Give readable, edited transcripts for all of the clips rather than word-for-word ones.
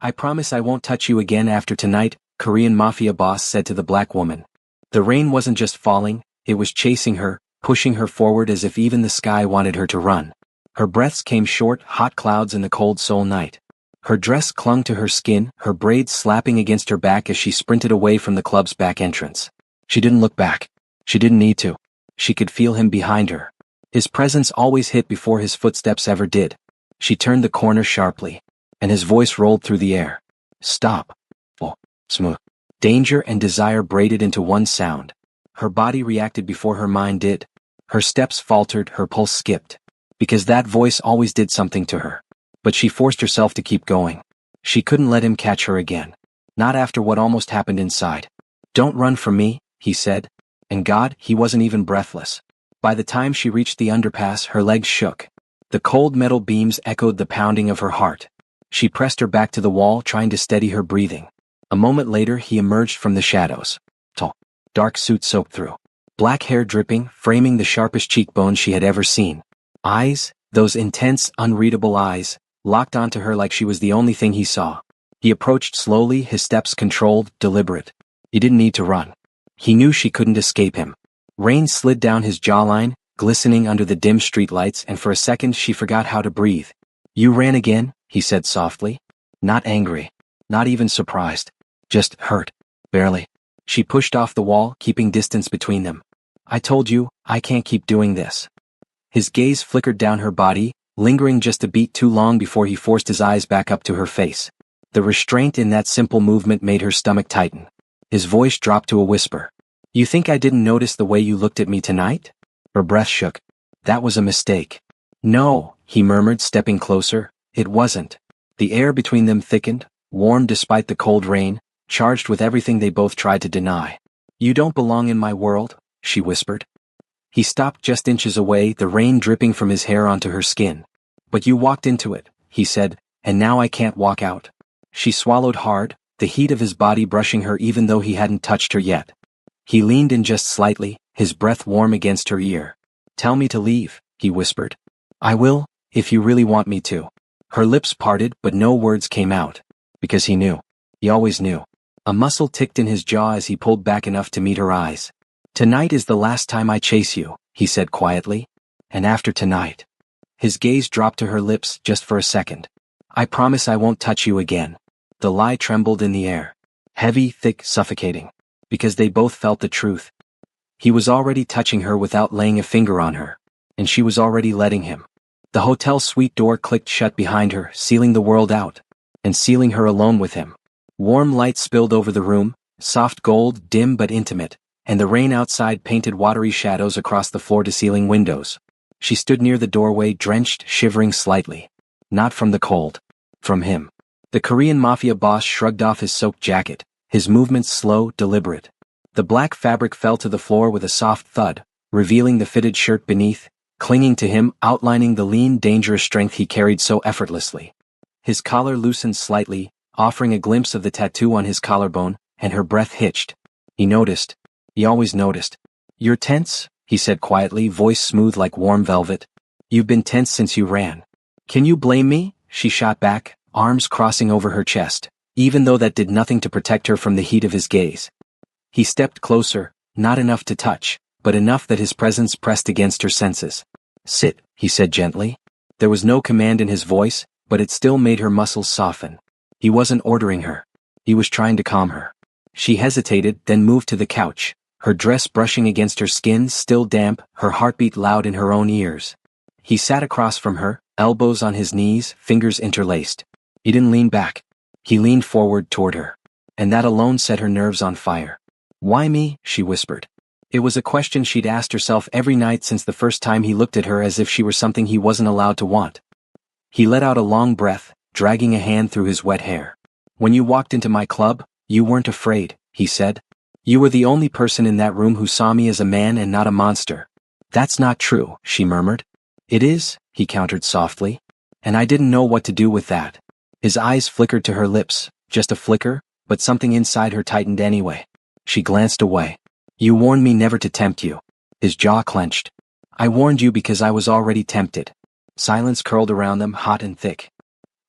I promise I won't touch you again after tonight, Korean Mafia boss said to the black woman. The rain wasn't just falling, it was chasing her, pushing her forward as if even the sky wanted her to run. Her breaths came short, hot clouds in the cold Seoul night. Her dress clung to her skin, her braids slapping against her back as she sprinted away from the club's back entrance. She didn't look back. She didn't need to. She could feel him behind her. His presence always hit before his footsteps ever did. She turned the corner sharply, and his voice rolled through the air. Stop. Oh, smooth. Danger and desire braided into one sound. Her body reacted before her mind did. Her steps faltered, her pulse skipped. Because that voice always did something to her. But she forced herself to keep going. She couldn't let him catch her again. Not after what almost happened inside. Don't run from me, he said. And God, he wasn't even breathless. By the time she reached the underpass, her legs shook. The cold metal beams echoed the pounding of her heart. She pressed her back to the wall, trying to steady her breathing. A moment later, he emerged from the shadows. Tall, dark suit soaked through. Black hair dripping, framing the sharpest cheekbones she had ever seen. Eyes, those intense, unreadable eyes, locked onto her like she was the only thing he saw. He approached slowly, his steps controlled, deliberate. He didn't need to run. He knew she couldn't escape him. Rain slid down his jawline, glistening under the dim streetlights, and for a second she forgot how to breathe. You ran again, he said softly. Not angry. Not even surprised. Just hurt. Barely. She pushed off the wall, keeping distance between them. I told you, I can't keep doing this. His gaze flickered down her body, lingering just a beat too long before he forced his eyes back up to her face. The restraint in that simple movement made her stomach tighten. His voice dropped to a whisper. You think I didn't notice the way you looked at me tonight? Her breath shook. That was a mistake. No, he murmured, stepping closer. It wasn't. The air between them thickened, warm despite the cold rain, charged with everything they both tried to deny. You don't belong in my world, she whispered. He stopped just inches away, the rain dripping from his hair onto her skin. But you walked into it, he said, and now I can't walk out. She swallowed hard, the heat of his body brushing her even though he hadn't touched her yet. He leaned in just slightly, his breath warm against her ear. Tell me to leave, he whispered. I will, if you really want me to. Her lips parted, but no words came out. Because he knew. He always knew. A muscle ticked in his jaw as he pulled back enough to meet her eyes. Tonight is the last time I chase you, he said quietly. And after tonight. His gaze dropped to her lips just for a second. I promise I won't touch you again. The lie trembled in the air. Heavy, thick, suffocating. Because they both felt the truth. He was already touching her without laying a finger on her. And she was already letting him. The hotel suite door clicked shut behind her, sealing the world out. And sealing her alone with him. Warm light spilled over the room, soft gold, dim but intimate. And the rain outside painted watery shadows across the floor-to-ceiling windows. She stood near the doorway, drenched, shivering slightly. Not from the cold. From him. The Korean Mafia boss shrugged off his soaked jacket, his movements slow, deliberate. The black fabric fell to the floor with a soft thud, revealing the fitted shirt beneath, clinging to him, outlining the lean, dangerous strength he carried so effortlessly. His collar loosened slightly, offering a glimpse of the tattoo on his collarbone, and her breath hitched. He noticed. He always noticed. You're tense, he said quietly, voice smooth like warm velvet. You've been tense since you ran. Can you blame me? She shot back, arms crossing over her chest, even though that did nothing to protect her from the heat of his gaze. He stepped closer, not enough to touch, but enough that his presence pressed against her senses. Sit, he said gently. There was no command in his voice, but it still made her muscles soften. He wasn't ordering her. He was trying to calm her. She hesitated, then moved to the couch. Her dress brushing against her skin, still damp, her heartbeat loud in her own ears. He sat across from her, elbows on his knees, fingers interlaced. He didn't lean back. He leaned forward toward her. And that alone set her nerves on fire. Why me? She whispered. It was a question she'd asked herself every night since the first time he looked at her, as if she were something he wasn't allowed to want. He let out a long breath, dragging a hand through his wet hair. When you walked into my club, you weren't afraid, he said. You were the only person in that room who saw me as a man and not a monster. That's not true, she murmured. It is, he countered softly. And I didn't know what to do with that. His eyes flickered to her lips, just a flicker, but something inside her tightened anyway. She glanced away. You warned me never to tempt you. His jaw clenched. I warned you because I was already tempted. Silence curled around them, hot and thick.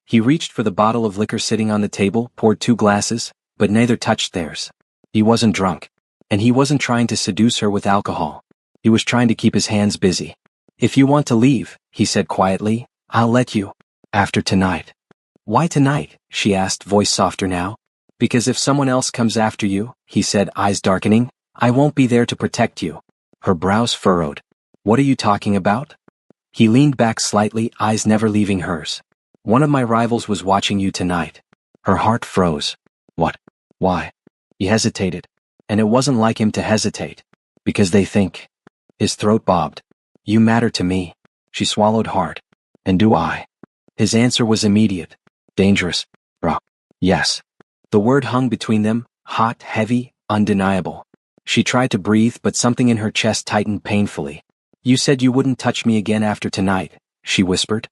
He reached for the bottle of liquor sitting on the table, poured 2 glasses, but neither touched theirs. He wasn't drunk. And he wasn't trying to seduce her with alcohol. He was trying to keep his hands busy. If you want to leave, he said quietly, I'll let you. After tonight. Why tonight? She asked, voice softer now. Because if someone else comes after you, he said, eyes darkening, I won't be there to protect you. Her brows furrowed. What are you talking about? He leaned back slightly, eyes never leaving hers. One of my rivals was watching you tonight. Her heart froze. What? Why? He hesitated. And it wasn't like him to hesitate. Because they think. His throat bobbed. You matter to me. She swallowed hard. And do I? His answer was immediate. Dangerous. Bruh. Yes. The word hung between them, hot, heavy, undeniable. She tried to breathe, but something in her chest tightened painfully. You said you wouldn't touch me again after tonight, she whispered.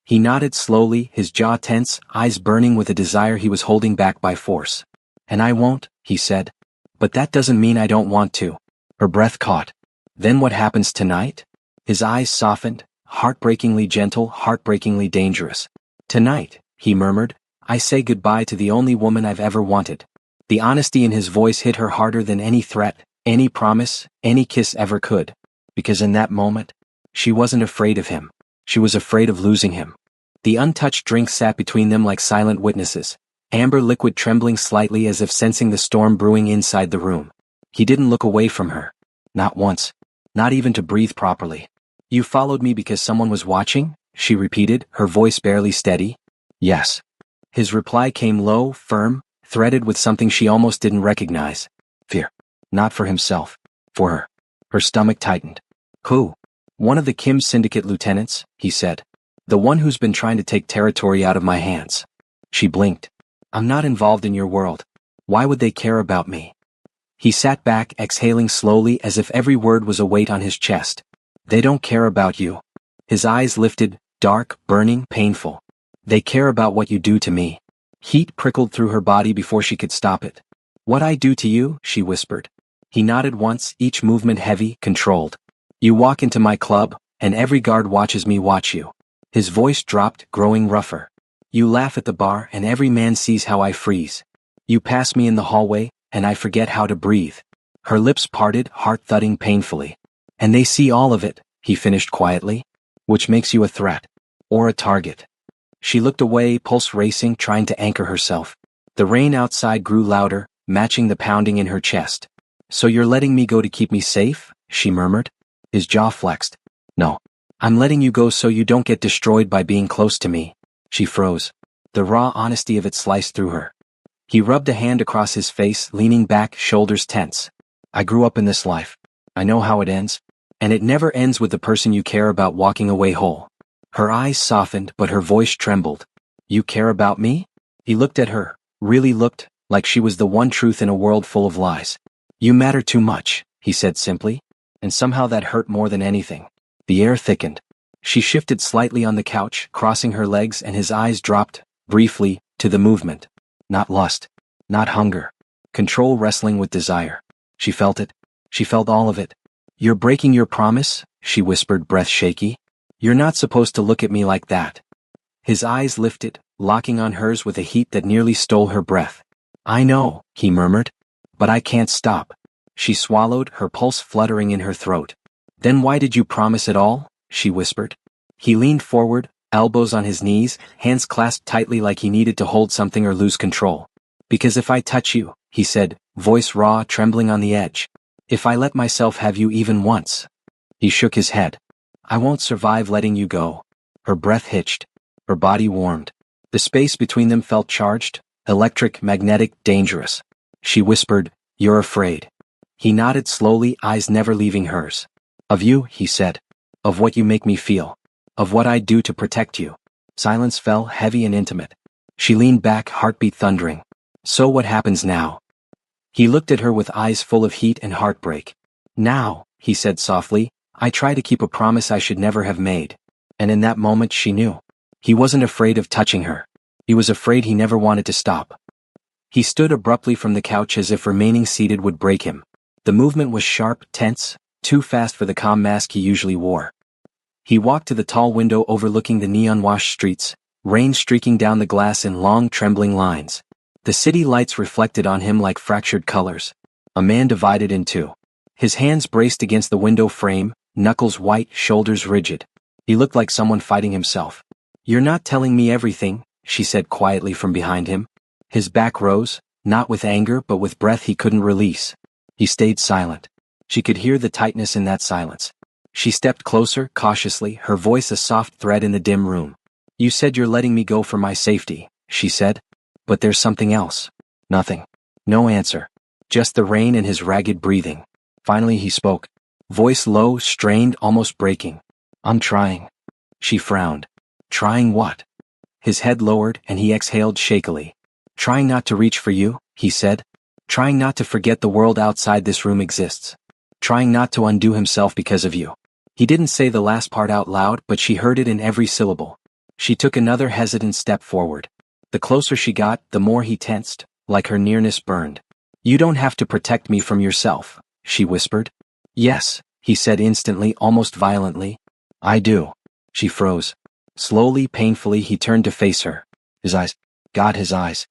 He nodded slowly, his jaw tense, eyes burning with a desire he was holding back by force. And I won't, he said. But that doesn't mean I don't want to. Her breath caught. Then what happens tonight? His eyes softened, heartbreakingly gentle, heartbreakingly dangerous. Tonight, he murmured, I say goodbye to the only woman I've ever wanted. The honesty in his voice hit her harder than any threat, any promise, any kiss ever could. Because in that moment, she wasn't afraid of him. She was afraid of losing him. The untouched drink sat between them like silent witnesses, amber liquid trembling slightly as if sensing the storm brewing inside the room. He didn't look away from her. Not once. Not even to breathe properly. You followed me because someone was watching? She repeated, her voice barely steady. Yes. His reply came low, firm, threaded with something she almost didn't recognize. Fear. Not for himself. For her. Her stomach tightened. Who? One of the Kim Syndicate lieutenants, he said. The one who's been trying to take territory out of my hands. She blinked. I'm not involved in your world. Why would they care about me? He sat back, exhaling slowly as if every word was a weight on his chest. They don't care about you. His eyes lifted, dark, burning, painful. They care about what you do to me. Heat prickled through her body before she could stop it. What I do to you, she whispered. He nodded once, each movement heavy, controlled. You walk into my club, and every guard watches me watch you. His voice dropped, growing rougher. You laugh at the bar, and every man sees how I freeze. You pass me in the hallway, and I forget how to breathe. Her lips parted, heart thudding painfully. And they see all of it, he finished quietly. Which makes you a threat. Or a target. She looked away, pulse racing, trying to anchor herself. The rain outside grew louder, matching the pounding in her chest. So you're letting me go to keep me safe? She murmured. His jaw flexed. No. I'm letting you go so you don't get destroyed by being close to me. She froze. The raw honesty of it sliced through her. He rubbed a hand across his face, leaning back, shoulders tense. I grew up in this life. I know how it ends. And it never ends with the person you care about walking away whole. Her eyes softened, but her voice trembled. You care about me? He looked at her, really looked, like she was the one truth in a world full of lies. You matter too much, he said simply. And somehow that hurt more than anything. The air thickened. She shifted slightly on the couch, crossing her legs, and his eyes dropped, briefly, to the movement. Not lust. Not hunger. Control wrestling with desire. She felt it. She felt all of it. You're breaking your promise, she whispered, breath shaky. You're not supposed to look at me like that. His eyes lifted, locking on hers with a heat that nearly stole her breath. I know, he murmured. But I can't stop. She swallowed, her pulse fluttering in her throat. Then why did you promise it all? She whispered. He leaned forward, elbows on his knees, hands clasped tightly like he needed to hold something or lose control. Because if I touch you, he said, voice raw, trembling on the edge. If I let myself have you even once. He shook his head. I won't survive letting you go. Her breath hitched. Her body warmed. The space between them felt charged, electric, magnetic, dangerous. She whispered, You're afraid. He nodded slowly, eyes never leaving hers. Of you, he said. Of what you make me feel. Of what I'd do to protect you. Silence fell, heavy and intimate. She leaned back, heartbeat thundering. So what happens now? He looked at her with eyes full of heat and heartbreak. Now, he said softly, I try to keep a promise I should never have made. And in that moment she knew. He wasn't afraid of touching her. He was afraid he never wanted to stop. He stood abruptly from the couch as if remaining seated would break him. The movement was sharp, tense, too fast for the calm mask he usually wore. He walked to the tall window overlooking the neon-washed streets, rain streaking down the glass in long trembling lines. The city lights reflected on him like fractured colors. A man divided in two. His hands braced against the window frame, knuckles white, shoulders rigid. He looked like someone fighting himself. "You're not telling me everything," she said quietly from behind him. His back rose, not with anger but with breath he couldn't release. He stayed silent. She could hear the tightness in that silence. She stepped closer, cautiously, her voice a soft thread in the dim room. "You said you're letting me go for my safety," she said. "But there's something else." Nothing. No answer. Just the rain and his ragged breathing. Finally he spoke. Voice low, strained, almost breaking. "I'm trying." She frowned. "Trying what?" His head lowered and he exhaled shakily. "Trying not to reach for you," he said. "Trying not to forget the world outside this room exists. Trying not to undo himself because of you." He didn't say the last part out loud, but she heard it in every syllable. She took another hesitant step forward. The closer she got, the more he tensed, like her nearness burned. "You don't have to protect me from yourself," she whispered. "Yes," he said instantly, almost violently. "I do." She froze. Slowly, painfully, he turned to face her. His eyes. God, his eyes.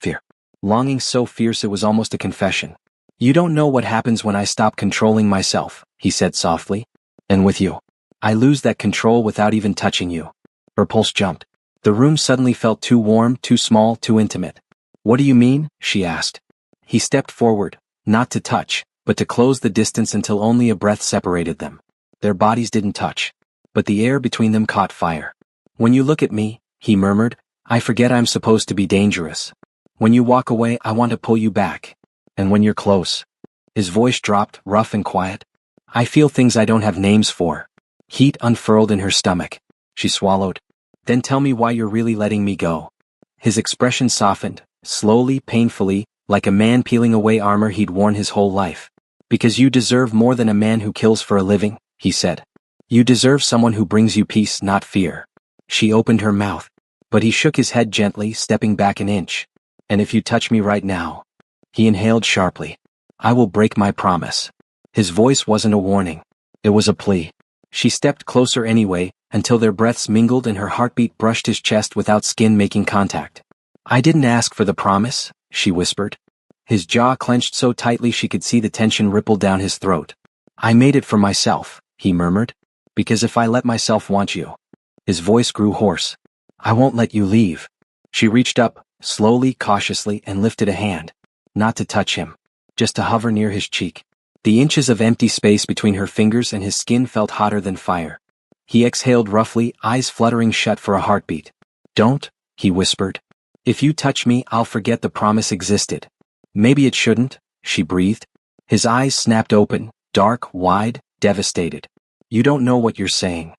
Fear. Longing so fierce it was almost a confession. "You don't know what happens when I stop controlling myself," he said softly. "And with you, I lose that control without even touching you." Her pulse jumped. The room suddenly felt too warm, too small, too intimate. "What do you mean?" she asked. He stepped forward, not to touch, but to close the distance until only a breath separated them. Their bodies didn't touch, but the air between them caught fire. "When you look at me," he murmured, "I forget I'm supposed to be dangerous. When you walk away, I want to pull you back. And when you're close." His voice dropped, rough and quiet. "I feel things I don't have names for." Heat unfurled in her stomach. She swallowed. "Then tell me why you're really letting me go." His expression softened, slowly, painfully, like a man peeling away armor he'd worn his whole life. "Because you deserve more than a man who kills for a living," he said. "You deserve someone who brings you peace, not fear." She opened her mouth, but he shook his head gently, stepping back an inch. "And if you touch me right now," he inhaled sharply, "I will break my promise." His voice wasn't a warning. It was a plea. She stepped closer anyway, until their breaths mingled and her heartbeat brushed his chest without skin making contact. "I didn't ask for the promise," she whispered. His jaw clenched so tightly she could see the tension ripple down his throat. "I made it for myself," he murmured. "Because if I let myself want you." His voice grew hoarse. "I won't let you leave." She reached up, slowly, cautiously, and lifted a hand. Not to touch him. Just to hover near his cheek. The inches of empty space between her fingers and his skin felt hotter than fire. He exhaled roughly, eyes fluttering shut for a heartbeat. "Don't," he whispered. "If you touch me, I'll forget the promise existed." "Maybe it shouldn't," she breathed. His eyes snapped open, dark, wide, devastated. "You don't know what you're saying."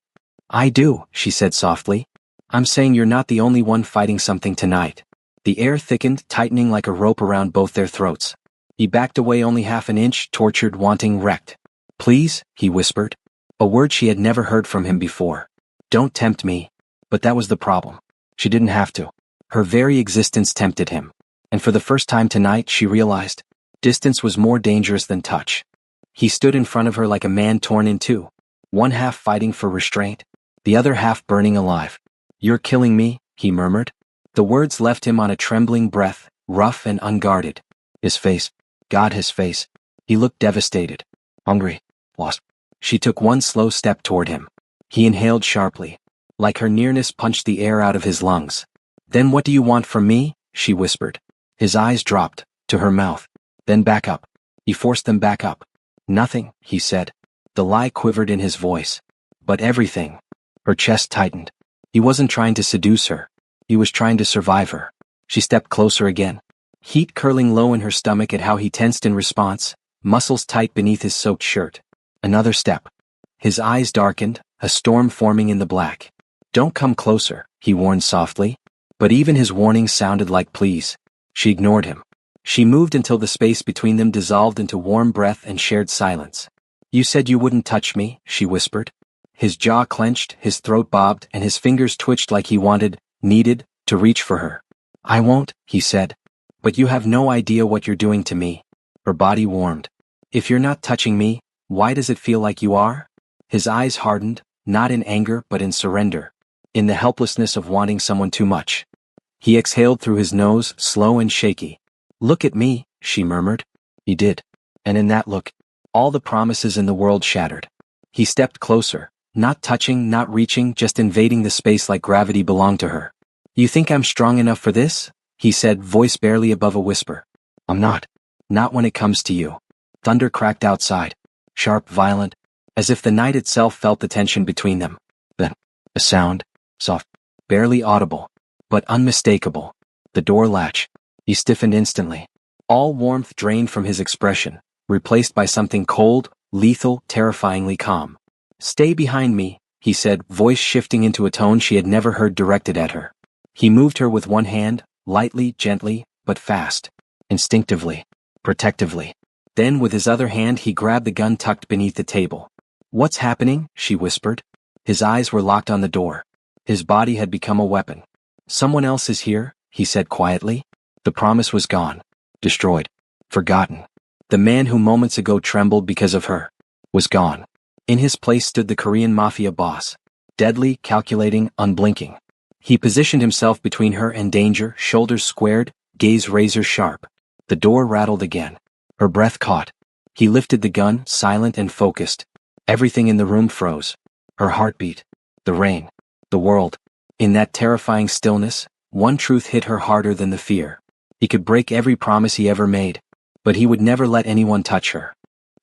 "I do," she said softly. "I'm saying you're not the only one fighting something tonight." The air thickened, tightening like a rope around both their throats. He backed away only half an inch, tortured, wanting, wrecked. "Please," he whispered. A word she had never heard from him before. "Don't tempt me." But that was the problem. She didn't have to. Her very existence tempted him. And for the first time tonight she realized, distance was more dangerous than touch. He stood in front of her like a man torn in two. One half fighting for restraint, the other half burning alive. "You're killing me," he murmured. The words left him on a trembling breath, rough and unguarded. His face. God, his face. He looked devastated. Hungry. Lost. She took one slow step toward him. He inhaled sharply. Like her nearness punched the air out of his lungs. "Then what do you want from me?" she whispered. His eyes dropped, to her mouth. "Then back up." He forced them back up. "Nothing," he said. The lie quivered in his voice. "But everything." Her chest tightened. He wasn't trying to seduce her. He was trying to survive her. She stepped closer again. Heat curling low in her stomach at how he tensed in response, muscles tight beneath his soaked shirt. Another step. His eyes darkened, a storm forming in the black. "Don't come closer," he warned softly. But even his warning sounded like pleas. She ignored him. She moved until the space between them dissolved into warm breath and shared silence. "You said you wouldn't touch me," she whispered. His jaw clenched, his throat bobbed, and his fingers twitched like he wanted, needed, to reach for her. "I won't," he said. "But you have no idea what you're doing to me." Her body warmed. "If you're not touching me, why does it feel like you are?" His eyes hardened, not in anger but in surrender. in the helplessness of wanting someone too much. He exhaled through his nose, slow and shaky. "Look at me," she murmured. He did. And in that look, all the promises in the world shattered. He stepped closer, not touching, not reaching, just invading the space like gravity belonged to her. "You think I'm strong enough for this?" he said, voice barely above a whisper. "I'm not. Not when it comes to you." Thunder cracked outside. Sharp, violent, as if the night itself felt the tension between them. Then, a sound, soft, barely audible, but unmistakable. The door latch. He stiffened instantly. All warmth drained from his expression, replaced by something cold, lethal, terrifyingly calm. "Stay behind me," he said, voice shifting into a tone she had never heard directed at her. He moved her with one hand, lightly, gently, but fast. Instinctively. Protectively. Then with his other hand he grabbed the gun tucked beneath the table. "What's happening?" she whispered. His eyes were locked on the door. His body had become a weapon. "Someone else is here," he said quietly. The promise was gone. Destroyed. Forgotten. The man who moments ago trembled because of her was gone. In his place stood the Korean Mafia boss. Deadly, calculating, unblinking. He positioned himself between her and danger, shoulders squared, gaze razor sharp. The door rattled again. Her breath caught. He lifted the gun, silent and focused. Everything in the room froze. Her heartbeat. The rain. The world. In that terrifying stillness, one truth hit her harder than the fear. He could break every promise he ever made, but he would never let anyone touch her.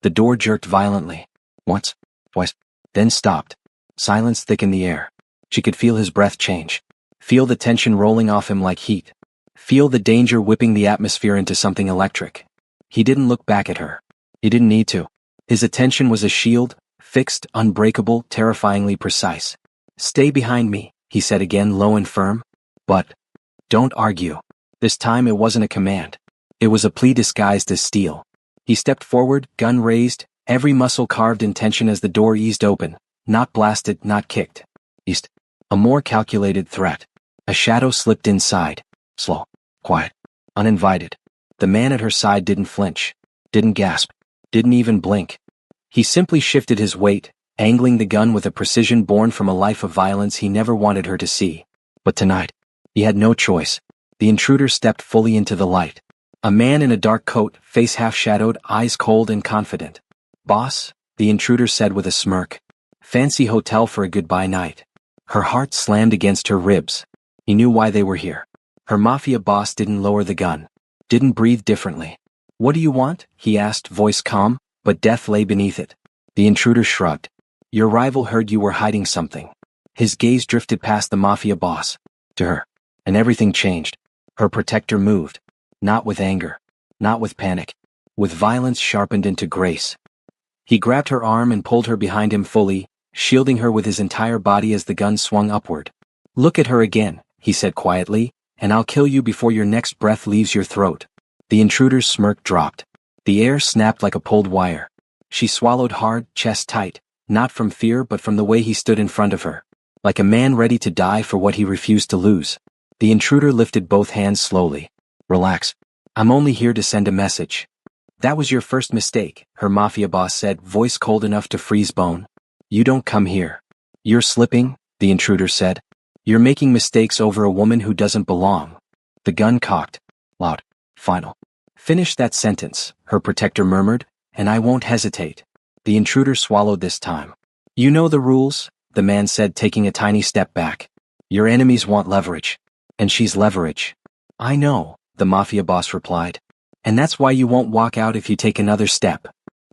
The door jerked violently. Once, twice, then stopped. Silence thick in the air. She could feel his breath change. Feel the tension rolling off him like heat. Feel the danger whipping the atmosphere into something electric. He didn't look back at her. He didn't need to. His attention was a shield, fixed, unbreakable, terrifyingly precise. "Stay behind me," he said again, low and firm. "But don't argue." This time it wasn't a command. It was a plea disguised as steel. He stepped forward, gun raised, every muscle carved in tension as the door eased open. Not blasted, not kicked. East. A more calculated threat. A shadow slipped inside. Slow. Quiet. Uninvited. The man at her side didn't flinch. Didn't gasp. Didn't even blink. He simply shifted his weight, angling the gun with a precision born from a life of violence he never wanted her to see. But tonight, he had no choice. The intruder stepped fully into the light. A man in a dark coat, face half-shadowed, eyes cold and confident. "Boss," the intruder said with a smirk. "Fancy hotel for a goodbye night." Her heart slammed against her ribs. He knew why they were here. Her mafia boss didn't lower the gun. Didn't breathe differently. "What do you want?" he asked, voice calm, but death lay beneath it. The intruder shrugged. "Your rival heard you were hiding something." His gaze drifted past the mafia boss. To her. And everything changed. Her protector moved. Not with anger. Not with panic. With violence sharpened into grace. He grabbed her arm and pulled her behind him fully, shielding her with his entire body as the gun swung upward. "Look at her again," he said quietly, "and I'll kill you before your next breath leaves your throat." The intruder's smirk dropped. The air snapped like a pulled wire. She swallowed hard, chest tight, not from fear but from the way he stood in front of her. Like a man ready to die for what he refused to lose. The intruder lifted both hands slowly. "Relax. I'm only here to send a message." "That was your first mistake," her mafia boss said, voice cold enough to freeze bone. "You don't come here." "You're slipping," the intruder said. "You're making mistakes over a woman who doesn't belong." The gun cocked. Loud. Final. "Finish that sentence," her protector murmured, "and I won't hesitate." The intruder swallowed this time. "You know the rules," the man said, taking a tiny step back. "Your enemies want leverage. And she's leverage." "I know," the mafia boss replied. "And that's why you won't walk out if you take another step."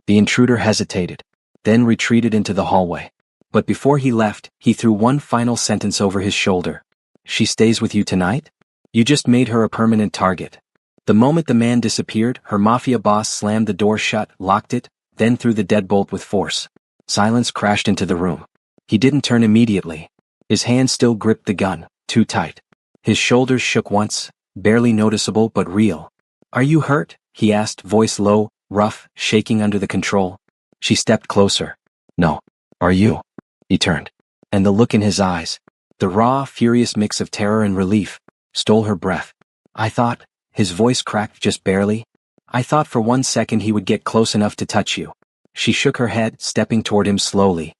The intruder hesitated, then retreated into the hallway. But before he left, he threw one final sentence over his shoulder. "She stays with you tonight? You just made her a permanent target." The moment the man disappeared, her mafia boss slammed the door shut, locked it, then threw the deadbolt with force. Silence crashed into the room. He didn't turn immediately. His hand still gripped the gun, too tight. His shoulders shook once, barely noticeable but real. "Are you hurt?" he asked, voice low, rough, shaking under the control. She stepped closer. "No. Are you?" He turned. And the look in his eyes, the raw, furious mix of terror and relief, stole her breath. "I thought," his voice cracked just barely, "I thought for one second he would get close enough to touch you." She shook her head, stepping toward him slowly.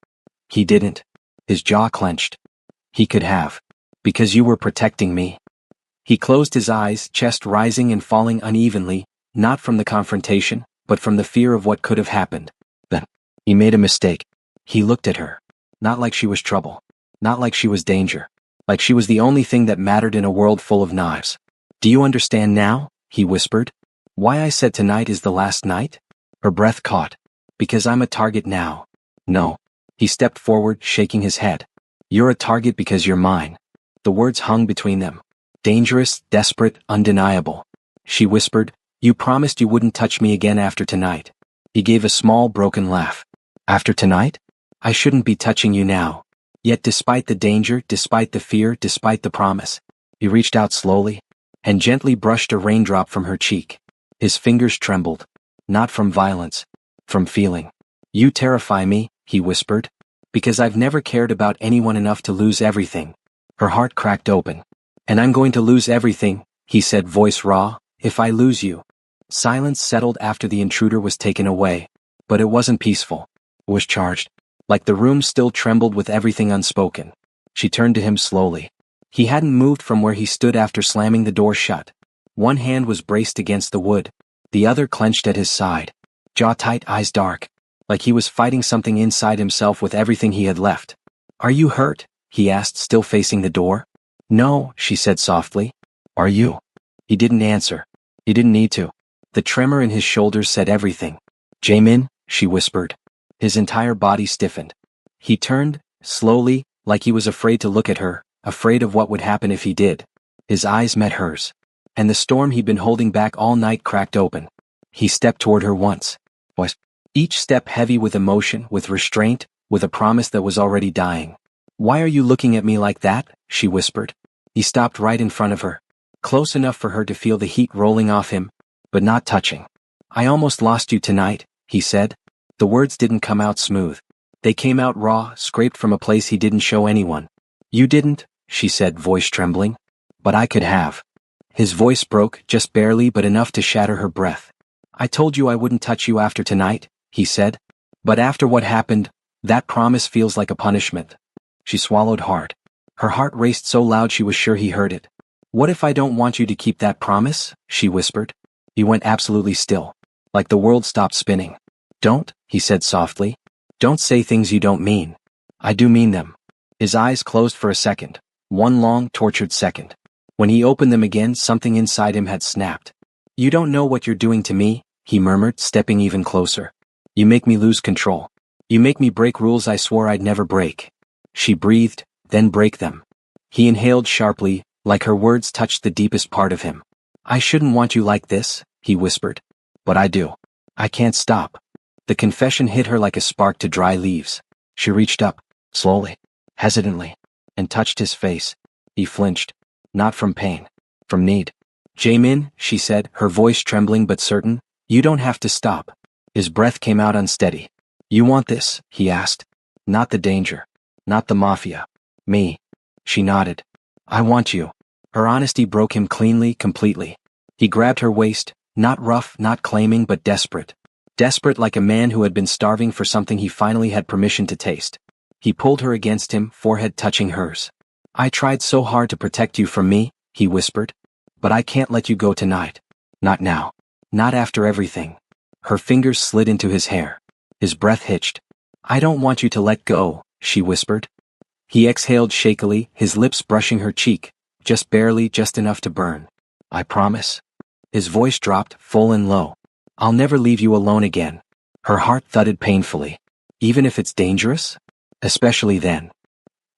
He didn't. His jaw clenched. He could have. Because you were protecting me. He closed his eyes, chest rising and falling unevenly, not from the confrontation, but from the fear of what could have happened. Then, he made a mistake. He looked at her. Not like she was trouble. Not like she was danger. Like she was the only thing that mattered in a world full of knives. Do you understand now? He whispered. Why I said tonight is the last night? Her breath caught. Because I'm a target now. No. He stepped forward, shaking his head. You're a target because you're mine. The words hung between them. Dangerous, desperate, undeniable. She whispered, you promised you wouldn't touch me again after tonight. He gave a small, broken laugh. After tonight? I shouldn't be touching you now. Yet despite the danger, despite the fear, despite the promise, he reached out slowly and gently brushed a raindrop from her cheek. His fingers trembled. Not from violence. From feeling. You terrify me, he whispered. Because I've never cared about anyone enough to lose everything. Her heart cracked open. And I'm going to lose everything, he said, voice raw, if I lose you. Silence settled after the intruder was taken away. But it wasn't peaceful. It was charged. Like the room still trembled with everything unspoken. She turned to him slowly. He hadn't moved from where he stood after slamming the door shut. One hand was braced against the wood. The other clenched at his side. Jaw tight, eyes dark. Like he was fighting something inside himself with everything he had left. Are you hurt? He asked, still facing the door. No, she said softly. Are you? He didn't answer. He didn't need to. The tremor in his shoulders said everything. Jamin, she whispered. His entire body stiffened. He turned, slowly, like he was afraid to look at her, afraid of what would happen if he did. His eyes met hers. And the storm he'd been holding back all night cracked open. He stepped toward her once. Each step heavy with emotion, with restraint, with a promise that was already dying. Why are you looking at me like that? She whispered. He stopped right in front of her. Close enough for her to feel the heat rolling off him, but not touching. I almost lost you tonight, he said. The words didn't come out smooth. They came out raw, scraped from a place he didn't show anyone. You didn't, she said, voice trembling. But I could have. His voice broke, just barely but enough to shatter her breath. I told you I wouldn't touch you after tonight, he said. But after what happened, that promise feels like a punishment. She swallowed hard. Her heart raced so loud she was sure he heard it. What if I don't want you to keep that promise? She whispered. He went absolutely still. Like the world stopped spinning. Don't, he said softly. Don't say things you don't mean. I do mean them. His eyes closed for a second. One long, tortured second. When he opened them again, something inside him had snapped. You don't know what you're doing to me, he murmured, stepping even closer. You make me lose control. You make me break rules I swore I'd never break. She breathed, then break them. He inhaled sharply, like her words touched the deepest part of him. I shouldn't want you like this, he whispered. But I do. I can't stop. The confession hit her like a spark to dry leaves. She reached up, slowly, hesitantly, and touched his face. He flinched. Not from pain. From need. Jamin, she said, her voice trembling but certain, you don't have to stop. His breath came out unsteady. You want this? He asked. Not the danger. Not the mafia. Me. She nodded. I want you. Her honesty broke him cleanly, completely. He grabbed her waist, not rough, not claiming, but desperate. Desperate like a man who had been starving for something he finally had permission to taste. He pulled her against him, forehead touching hers. I tried so hard to protect you from me, he whispered. But I can't let you go tonight. Not now. Not after everything. Her fingers slid into his hair. His breath hitched. I don't want you to let go, she whispered. He exhaled shakily, his lips brushing her cheek, just barely, just enough to burn. I promise. His voice dropped, full and low. I'll never leave you alone again. Her heart thudded painfully. Even if it's dangerous? Especially then.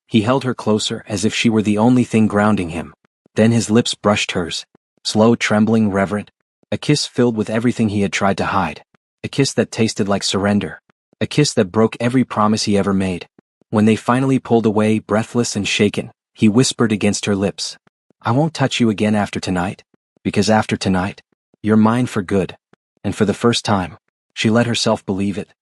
He held her closer as if she were the only thing grounding him. Then his lips brushed hers. Slow, trembling, reverent. A kiss filled with everything he had tried to hide. A kiss that tasted like surrender. A kiss that broke every promise he ever made. When they finally pulled away, breathless and shaken, he whispered against her lips. I won't touch you again after tonight. Because after tonight, you're mine for good. And for the first time, she let herself believe it.